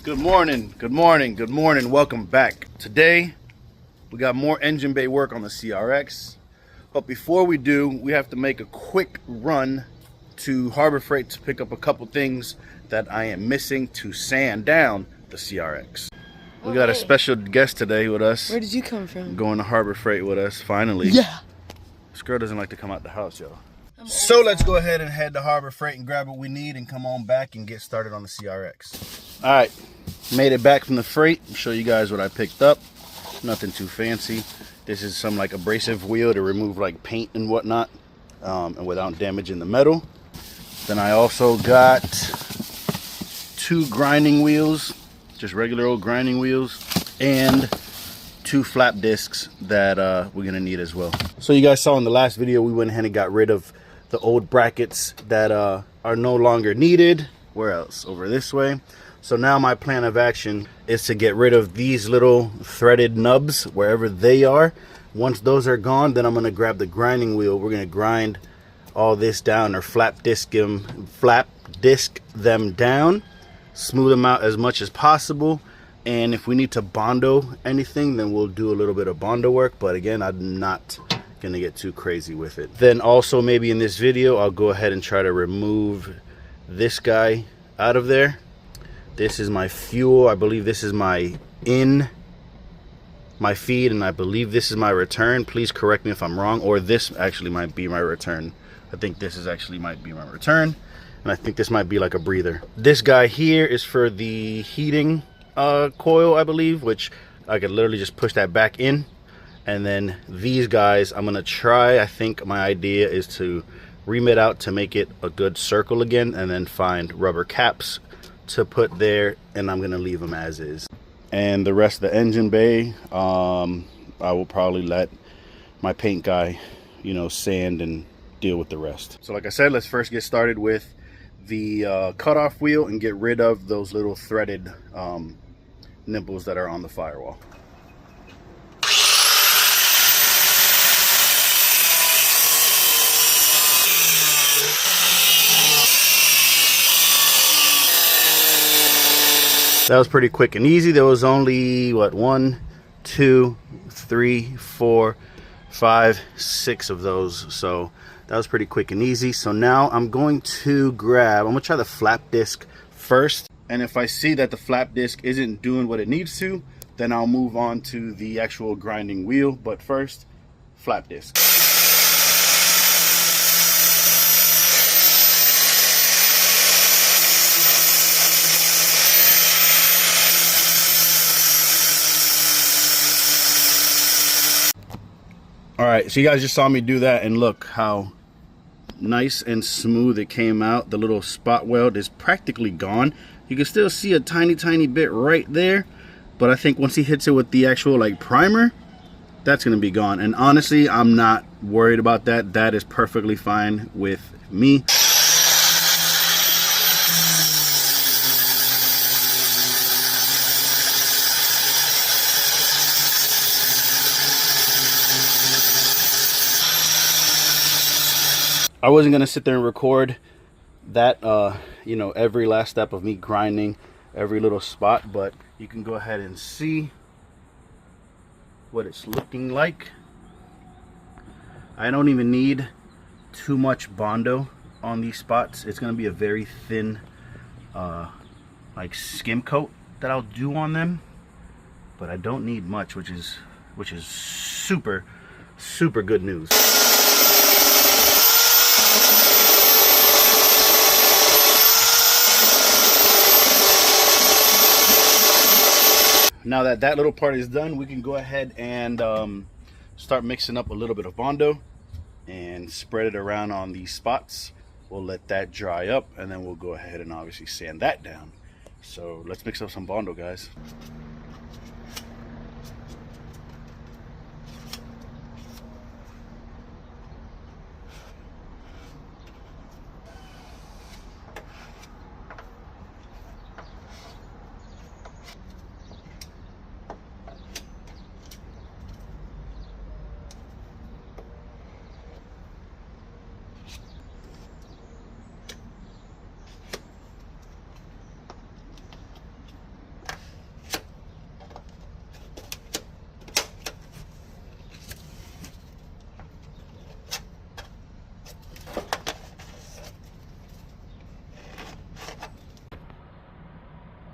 Good morning, good morning, good morning. Welcome back. Today, we got more engine bay work on the CRX. But before we do, we have to make a quick run to Harbor Freight to pick up a couple things that I am missing to sand down the CRX. We got a special guest today with us. Where did you come from? Going to Harbor Freight with us, finally. Yeah. This girl doesn't like to come out the house, yo. So let's go ahead and head to Harbor Freight and grab what we need and come on back and get started on the CRX. All right, made it back from the freight. I'll show you guys what I picked up. Nothing too fancy. This is some like abrasive wheel to remove like paint and whatnot, and without damaging the metal. Then I also got 2 grinding wheels, just regular old grinding wheels, and 2 flap discs that we're gonna need as well. So you guys saw in the last video, we went ahead and got rid of the old brackets that are no longer needed. Where else? Over this way. So now my plan of action is to get rid of these little threaded nubs wherever they are. Once those are gone, then I'm gonna grab the grinding wheel. We're gonna grind all this down, or flap disc them down, smooth them out as much as possible. And if we need to bondo anything, then we'll do a little bit of bondo work. But again, I'm not gonna get too crazy with it. Then also maybe in this video, I'll go ahead and try to remove this guy out of there. This is my fuel. I believe this is my feed, and I believe this is my return. Please correct me if I'm wrong, or this actually might be my return. I think this is actually might be my return, and I think this might be like a breather. This guy here is for the heating coil, I believe, which I could literally just push that back in. And then these guys, I'm gonna try, I think my idea is to ream it out to make it a good circle again, and then find rubber caps to put there, and I'm gonna leave them as is. And the rest of the engine bay, I will probably let my paint guy, you know, sand and deal with the rest. So like I said, let's first get started with the cutoff wheel and get rid of those little threaded nipples that are on the firewall. That was pretty quick and easy. There was only, what, 1, 2, 3, 4, 5, 6 of those. So that was pretty quick and easy. So now I'm going to try the flap disc first. And if I see that the flap disc isn't doing what it needs to, then I'll move on to the actual grinding wheel. But first, flap disc. All right, so you guys just saw me do that, and look how nice and smooth it came out. The little spot weld is practically gone. You can still see a tiny bit right there, but I think once he hits it with the actual like primer, that's gonna be gone. And honestly, I'm not worried about that. That is perfectly fine with me. I wasn't gonna sit there and record that, you know, every last step of me grinding every little spot, but you can go ahead and see what it's looking like. I don't even need too much bondo on these spots. It's gonna be a very thin, like skim coat that I'll do on them, but I don't need much, which is super good news. Now that that little part is done, we can go ahead and start mixing up a little bit of bondo and spread it around on these spots. We'll let that dry up, and then we'll go ahead and obviously sand that down. So let's mix up some bondo, guys.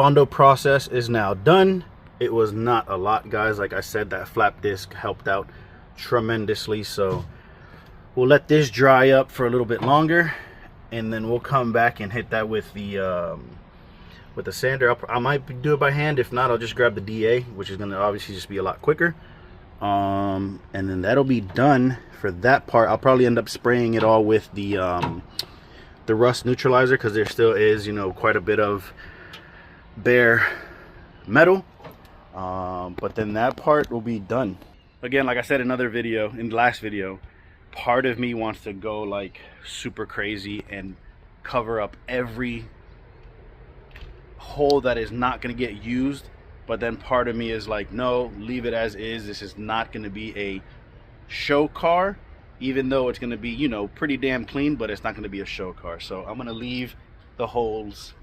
bondo process is now done. It was not a lot, guys. Like I said, that flap disc helped out tremendously. So we'll let this dry up for a little bit longer, and then we'll come back and hit that with the sander. I might do it by hand. If not, I'll just grab the DA, which is going to obviously just be a lot quicker. And then that'll be done for that part. I'll probably end up spraying it all with the rust neutralizer, because there still is, you know, quite a bit of bare metal. But then that part will be done. Again, like I said in another video, in the last video, part of me wants to go like super crazy and cover up every hole that is not going to get used. But then part of me is like, no, leave it as is. This is not going to be a show car, even though it's going to be, you know, pretty damn clean, but it's not going to be a show car. So I'm going to leave the holes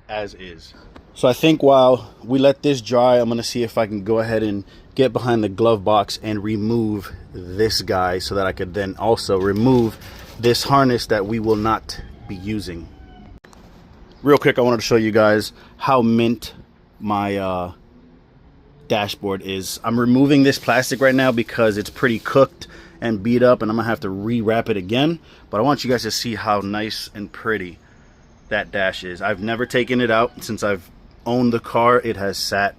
as is. So I think while we let this dry, I'm going to see if I can go ahead and get behind the glove box and remove this guy, so that I could then also remove this harness that we will not be using. Real quick, I wanted to show you guys how mint my dashboard is. I'm removing this plastic right now because it's pretty cooked and beat up, and I'm gonna have to rewrap it again. But I want you guys to see how nice and pretty that dash is. I've never taken it out since I've owned the car. It has sat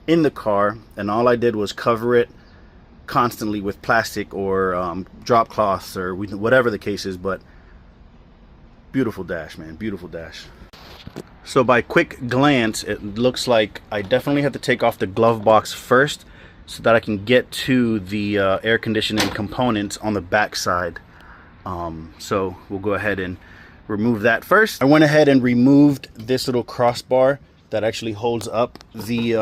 in the car, and all I did was cover it constantly with plastic or drop cloths or whatever the case is. But beautiful dash, man, beautiful dash. So by quick glance, it looks like I definitely have to take off the glove box first, so that I can get to the air conditioning components on the back side. So we'll go ahead and remove that first. I went ahead and removed this little crossbar that actually holds up the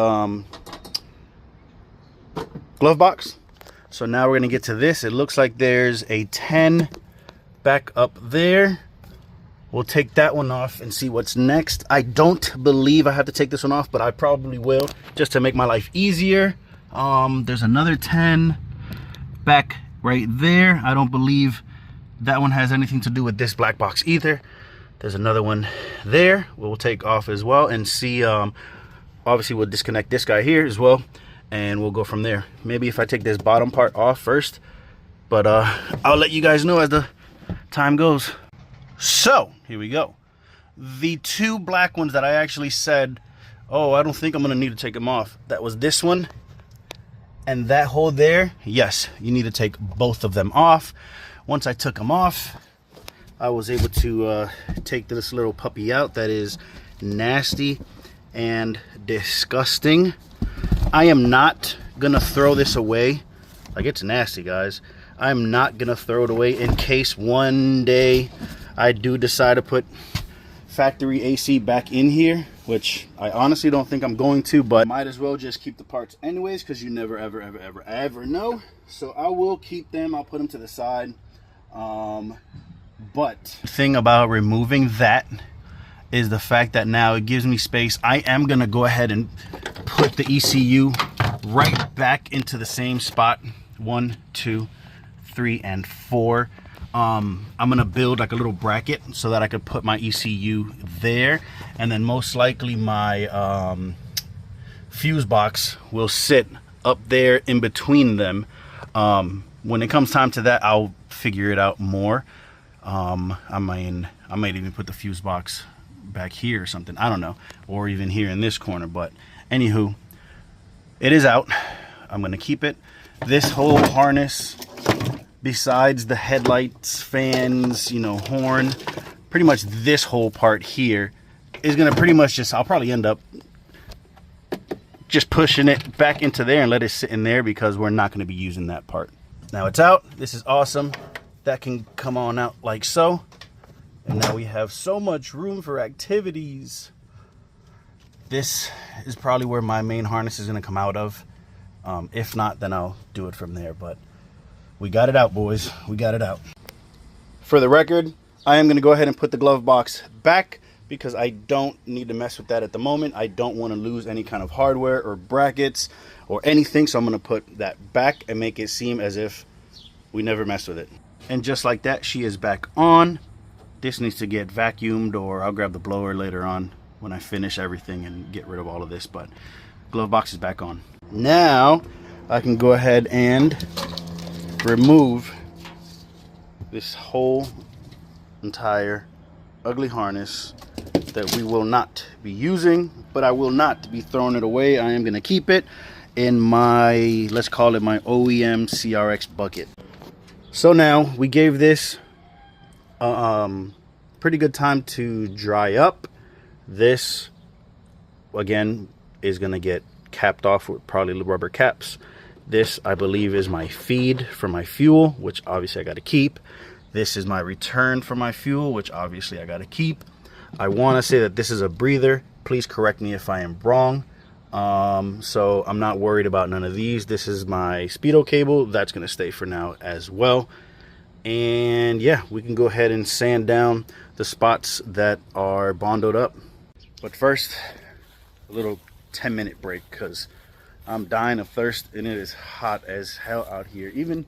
glove box. So now we're gonna get to this. It looks like there's a 10 back up there. We'll take that one off and see what's next. I don't believe I have to take this one off, but I probably will, just to make my life easier. There's another 10 back right there. I don't believe that one has anything to do with this black box either. There's another one there we'll take off as well, and see. Obviously we'll disconnect this guy here as well, and we'll go from there. Maybe if I take this bottom part off first, but I'll let you guys know as the time goes. So here we go. The two black ones that I actually said, oh, I don't think I'm gonna need to take them off, that was this one and that hole there. Yes, you need to take both of them off. Once I took them off, I was able to take this little puppy out that is nasty and disgusting. I am not gonna throw this away. Like, it's nasty, guys. I'm not gonna throw it away in case one day I do decide to put factory AC back in here, which I honestly don't think I'm going to, but might as well just keep the parts anyways, because you never ever know. So I will keep them. I'll put them to the side. But the thing about removing that is the fact that now it gives me space. I am gonna go ahead and put the ECU right back into the same spot. 1, 2, 3, and 4. I'm gonna build like a little bracket so that I could put my ECU there, and then most likely my fuse box will sit up there in between them. When it comes time to that, I'll figure it out more. I might even put the fuse box back here or something, I don't know, or even here in this corner. But anywho, it is out. I'm gonna keep it. This whole harness, besides the headlights, fans, you know, horn, pretty much this whole part here is gonna pretty much just, I'll probably end up just pushing it back into there and let it sit in there, because we're not gonna be using that part. Now it's out. This is awesome. That can come on out like so. And now we have so much room for activities. This is probably where my main harness is gonna come out of. If not, then I'll do it from there. But we got it out, boys. We got it out. For the record, I am going to go ahead and put the glove box back, because I don't need to mess with that at the moment. I don't want to lose any kind of hardware or brackets or anything. So I'm going to put that back and make it seem as if we never messed with it. And just like that, she is back on. This needs to get vacuumed, or I'll grab the blower later on when I finish everything and get rid of all of this. But glove box is back on. Now I can go ahead and remove this whole entire ugly harness that we will not be using, but I will not be throwing it away. I am going to keep it in my, let's call it my OEM CRX bucket. So now we gave this pretty good time to dry up. This again is going to get capped off with probably rubber caps. This, I believe, is my feed for my fuel, which obviously I got to keep. This is my return for my fuel, which obviously I got to keep. I want to say that this is a breather. Please correct me if I am wrong. So I'm not worried about none of these. This is my speedo cable. That's going to stay for now as well. And yeah, we can go ahead and sand down the spots that are bondoed up. But first, a little 10-minute break, because I'm dying of thirst and it is hot as hell out here. Even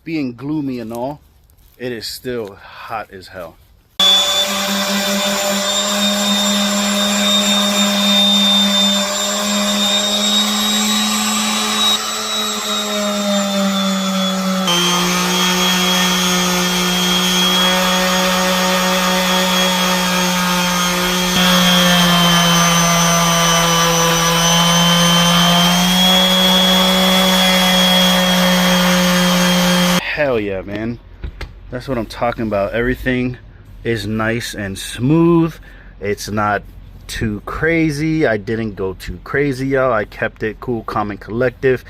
being gloomy and all, it is still hot as hell. Hell yeah, man. That's what I'm talking about. Everything is nice and smooth. It's not too crazy. I didn't go too crazy, y'all. I kept it cool, calm, and collective.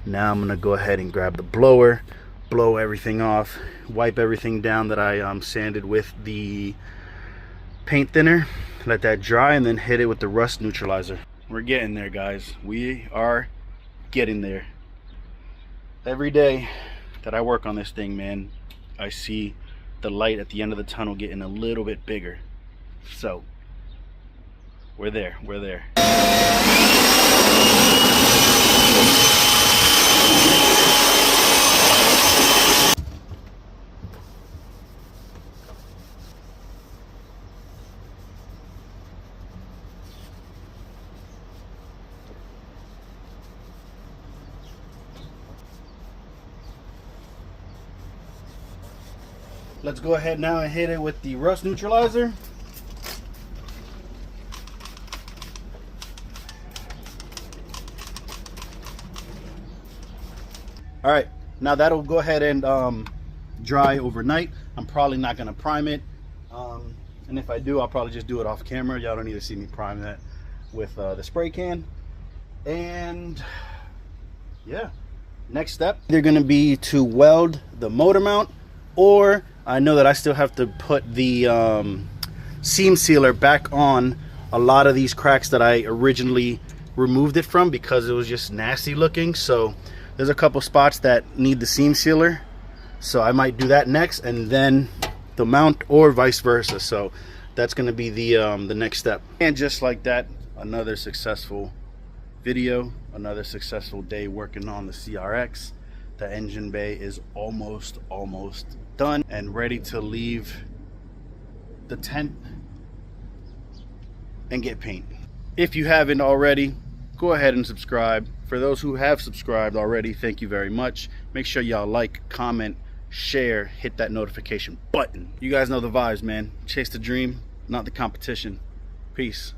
Now I'm gonna go ahead and grab the blower, blow everything off, wipe everything down that I sanded with the paint thinner, let that dry, and then hit it with the rust neutralizer. We're getting there, guys. We are getting there. Every day that I work on this thing, man, I see the light at the end of the tunnel getting a little bit bigger. So we're there, we're there. Let's go ahead now and hit it with the rust neutralizer. All right, now that'll go ahead and dry overnight. I'm probably not gonna prime it. And if I do, I'll probably just do it off camera. Y'all don't need to see me prime that with the spray can. And yeah, next step, they're gonna be to weld the motor mount, or I know that I still have to put the seam sealer back on a lot of these cracks that I originally removed it from because it was just nasty looking. So there's a couple spots that need the seam sealer, so I might do that next, and then the mount, or vice versa. So that's going to be the next step. And just like that, another successful video, another successful day working on the CRX. The engine bay is almost done and ready to leave the tent and get paint. If you haven't already, go ahead and subscribe. For those who have subscribed already, thank you very much. Make sure y'all like, comment, share, hit that notification button. You guys know the vibes, man. Chase the dream, not the competition. Peace.